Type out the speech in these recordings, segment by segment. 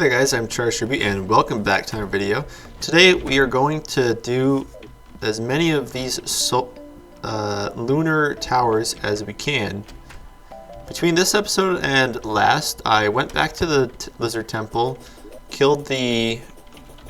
Hey there guys, I'm Charles and welcome back to another video. Today we are going to do as many of these lunar towers as we can. Between this episode and last, I went back to the lizard temple, killed the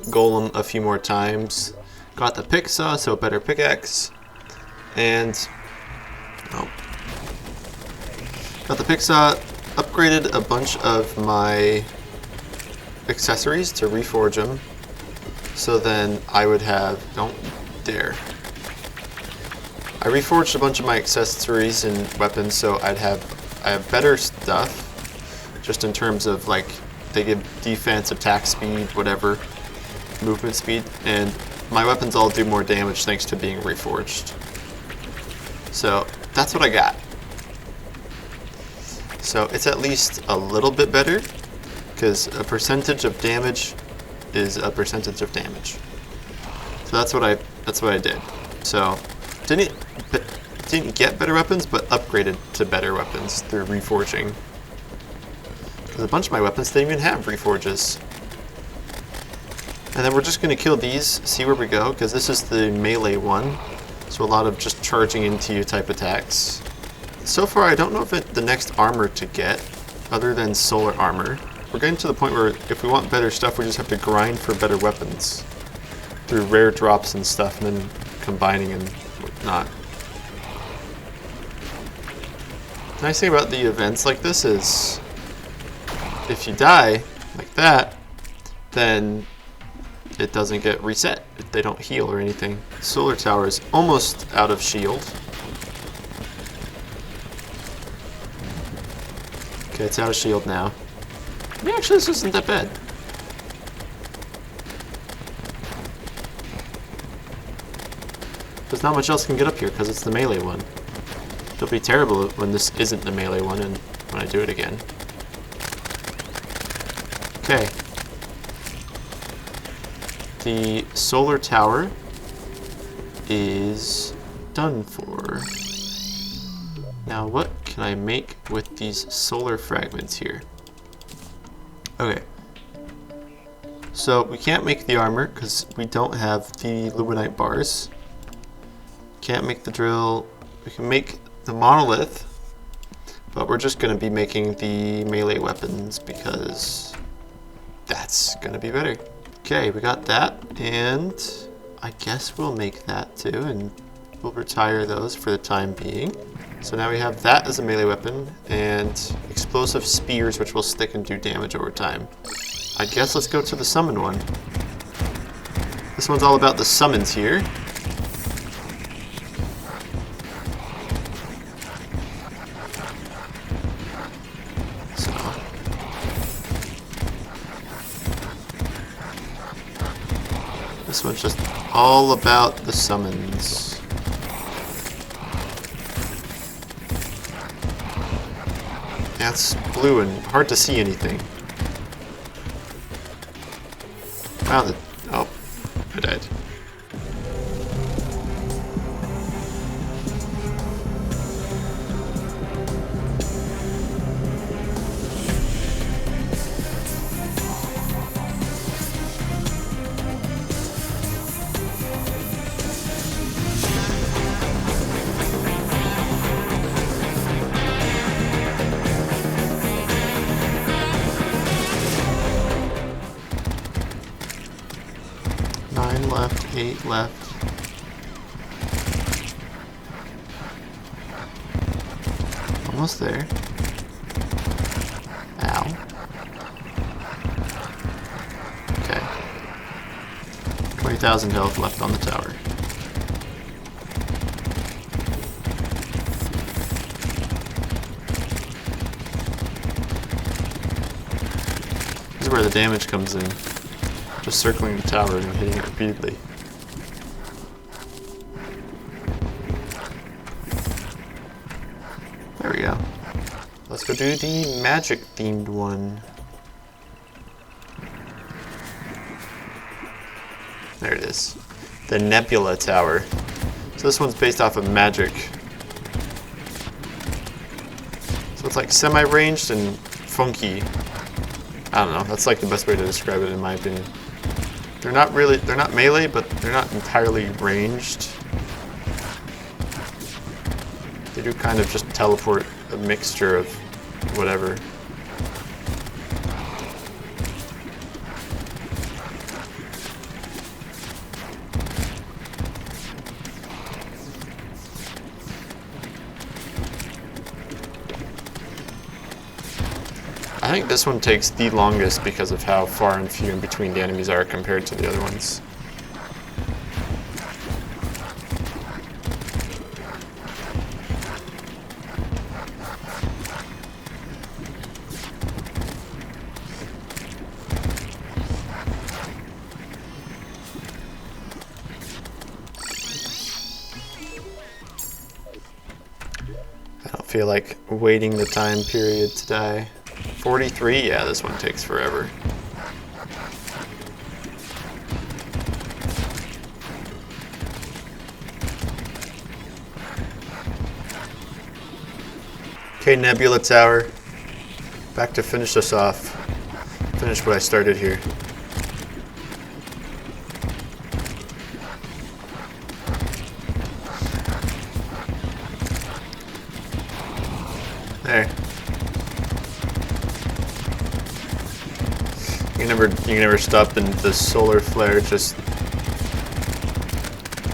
golem a few more times, got the pick saw, so a better pickaxe, and got the pick saw, upgraded a bunch of my accessories to reforge them, so then I would have, don't dare. I reforged a bunch of my accessories and weapons so I have better stuff, just in terms of like, they give defense, attack speed, whatever, movement speed, and my weapons all do more damage thanks to being reforged. So that's what I got. So it's at least a little bit better, because a percentage of damage is a percentage of damage. So that's what I did. So didn't get better weapons, but upgraded to better weapons through reforging. Because a bunch of my weapons didn't even have reforges. And then we're just going to kill these, see where we go, because this is the melee one. So a lot of just charging into you type attacks. So far, I don't know if the next armor to get, other than solar armor. We're getting to the point where if we want better stuff, we just have to grind for better weapons through rare drops and stuff, and then combining and whatnot. The nice thing about the events like this is, if you die like that, then it doesn't get reset. They don't heal or anything. Solar tower is almost out of shield. Okay, it's out of shield now. I mean, actually, this isn't that bad. There's not much else can get up here because it's the melee one. It'll be terrible when this isn't the melee one and when I do it again. Okay. The solar tower is done for. Now what can I make with these solar fragments here? Okay. So we can't make the armor because we don't have the luminite bars. Can't make the drill. We can make the monolith, but we're just going to be making the melee weapons because that's going to be better. Okay, we got that, and I guess we'll make that too, and we'll retire those for the time being. So now we have that as a melee weapon, and explosive spears, which will stick and do damage over time. I guess let's go to the summon one. This one's all about the summons here. So this one's just all about the summons. That's blue and hard to see anything. Found it. Oh, I died. Left, 8 left. Almost there. Ow. Okay. 20,000 health left on the tower. This is where the damage comes in. Just circling the tower and hitting it repeatedly. There we go. Let's go do the magic themed one. There it is. The Nebula Tower. So this one's based off of magic. So it's like semi-ranged and funky. I I don't know. That's like the best way to describe it in my opinion. They're not melee, but they're not entirely ranged. They do kind of just teleport a mixture of whatever. I think this one takes the longest because of how far and few in between the enemies are compared to the other ones. I don't feel like waiting the time period to die. 43? Yeah, this one takes forever. Okay, Nebula Tower. Back to finish us off. Finish what I started here. There. You can never stop in the solar flare just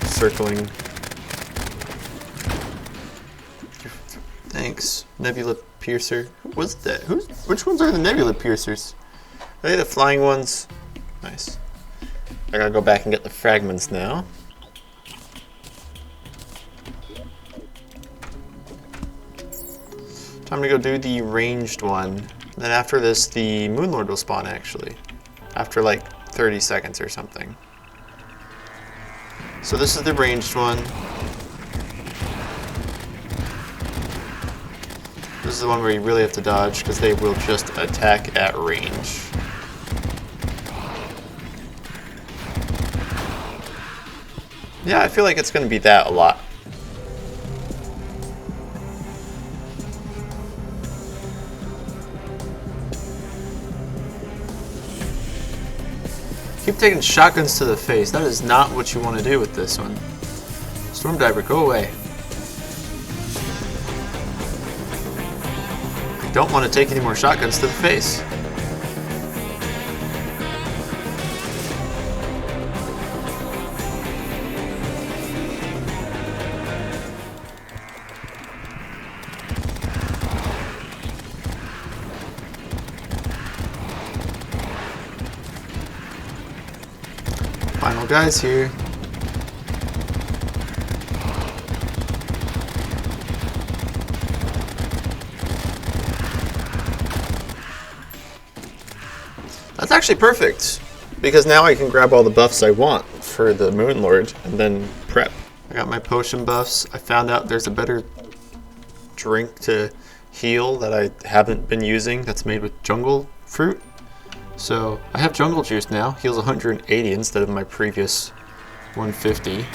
circling. Thanks, Nebula Piercer. What's that? Which ones are the Nebula Piercers? Are they the flying ones? Nice. I gotta go back and get the fragments now. Time to go do the ranged one. Then after this, the Moonlord will spawn actually. After like 30 seconds or something. So this is the ranged one. This is the one where you really have to dodge because they will just attack at range. Yeah, I feel like it's going to be that a lot. Keep taking shotguns to the face. That is not what you want to do with this one. Storm Diver, go away. I don't want to take any more shotguns to the face. Final guys here. That's actually perfect, because now I can grab all the buffs I want for the Moonlord and then prep. I got my potion buffs. I found out there's a better drink to heal that I haven't been using that's made with jungle fruit. So I have jungle juice now, heals 180 instead of my previous 150.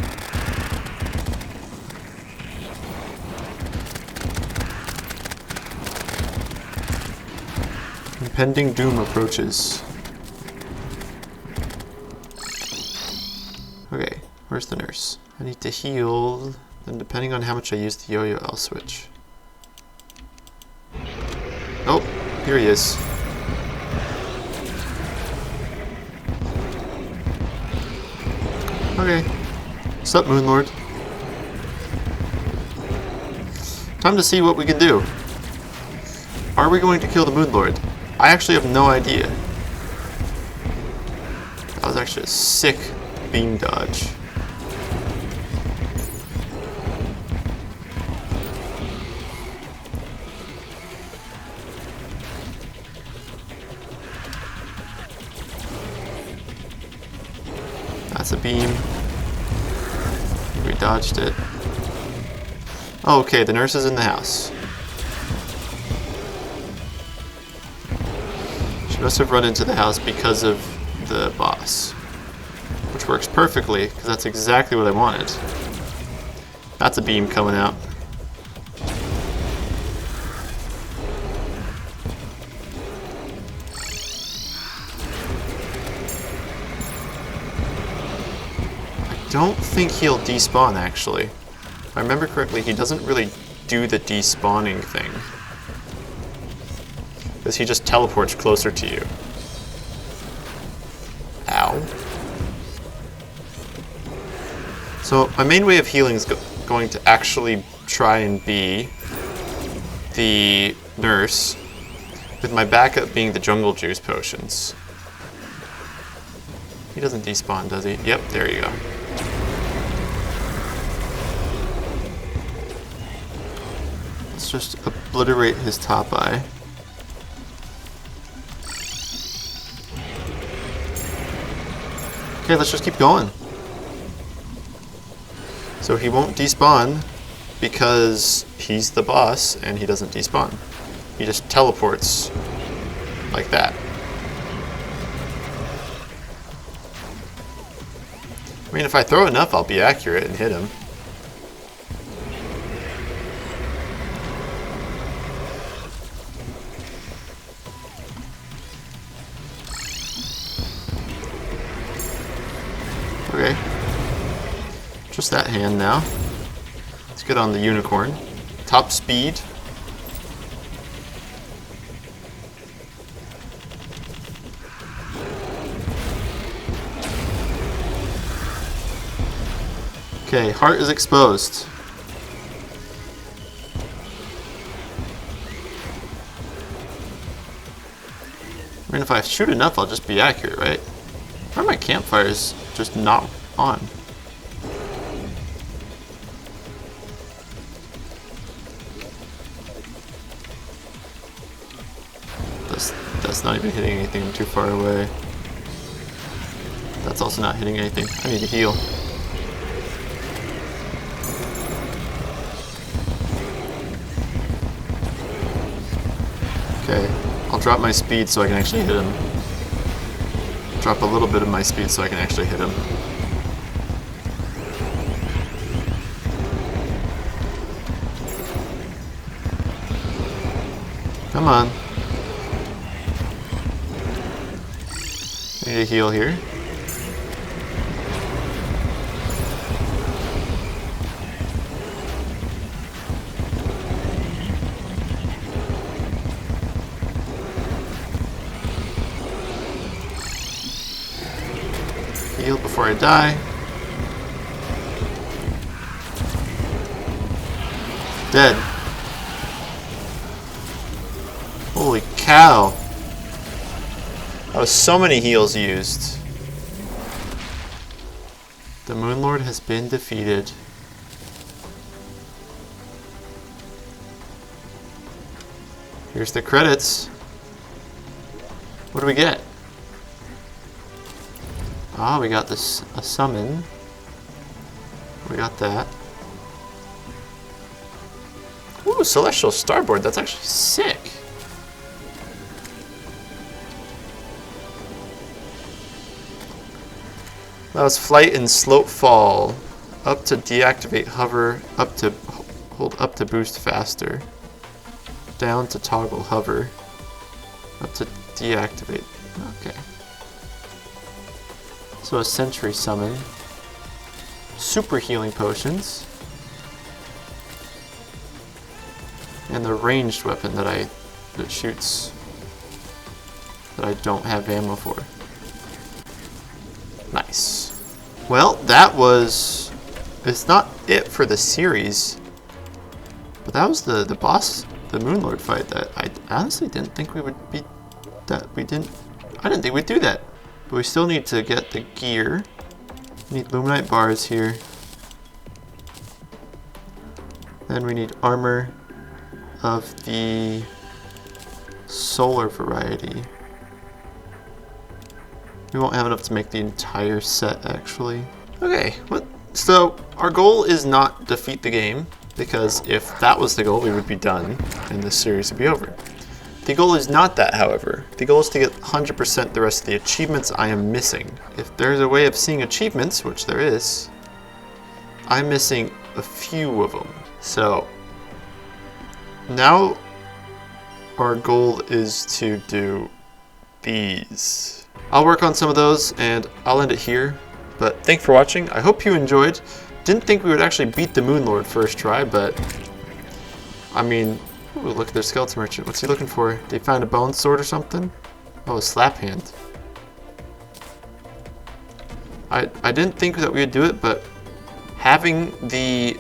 Impending doom approaches. Okay, where's the nurse? I need to heal, then depending on how much I use the yo-yo, I'll switch. Oh, here he is. Okay. What's up, Moonlord? Time to see what we can do. Are we going to kill the Moonlord? I actually have no idea. That was actually a sick beam dodge. That's a beam. We dodged it. Oh, okay, the nurse is in the house. She must have run into the house because of the boss. Which works perfectly, because that's exactly what I wanted. That's a beam coming out. don't think he'll despawn, actually. If I remember correctly, he doesn't really do the despawning thing. Because he just teleports closer to you. Ow. So my main way of healing is going to actually try and be the nurse, with my backup being the jungle juice potions. He doesn't despawn, does he? Yep, there you go. Let's just obliterate his top eye. Okay, let's just keep going. So he won't despawn because he's the boss and he doesn't despawn. He just teleports like that. I mean, if I throw enough, I'll be accurate and hit him. Okay. Just that hand now. Let's get on the unicorn. Top speed. Okay, heart is exposed. I mean, if I shoot enough, I'll just be accurate, right? Why are my campfires just not on? That's not even hitting anything. I'm too far away. That's also not hitting anything. I need to heal. Okay, I'll drop my speed so I can actually hit him. Drop a little bit of my speed so I can actually hit him. Come on. I need a heal here. Heal before I die. Dead. Holy cow. That was so many heals used. The Moon Lord has been defeated. Here's the credits. What do we get? Ah, we got this a summon. We got that. Ooh, Celestial Starboard. That's actually sick. Allows flight and slope fall. Up to deactivate hover. Up to hold up to boost faster. Down to toggle hover. Up to deactivate. Okay. So a Sentry Summon. Super Healing Potions. And the ranged weapon that shoots that I don't have ammo for. Nice. Well, that was... It's not it for the series. But that was the boss, the Moon Lord fight that I honestly didn't think we would beat that. I didn't think we'd do that. But we still need to get the gear. We need Luminite bars here. Then we need armor of the solar variety. We won't have enough to make the entire set, actually. Okay, so our goal is not defeat the game, because if that was the goal, we would be done, and this series would be over. The goal is not that, however. The goal is to get 100% the rest of the achievements I am missing. If there's a way of seeing achievements, which there is, I'm missing a few of them. So, now our goal is to do these. I'll work on some of those and I'll end it here. But thanks for watching. I hope you enjoyed. Didn't think we would actually beat the Moon Lord first try, but I mean, ooh, look at their skeleton merchant. What's he looking for? They found a bone sword or something? Oh, a slap hand. I didn't think that we would do it, but having the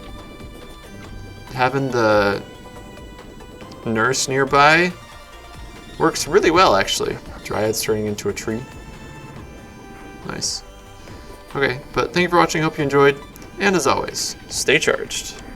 nurse nearby works really well, actually. Dryad's turning into a tree. Nice. Okay, but thank you for watching. Hope you enjoyed. And as always, stay charged.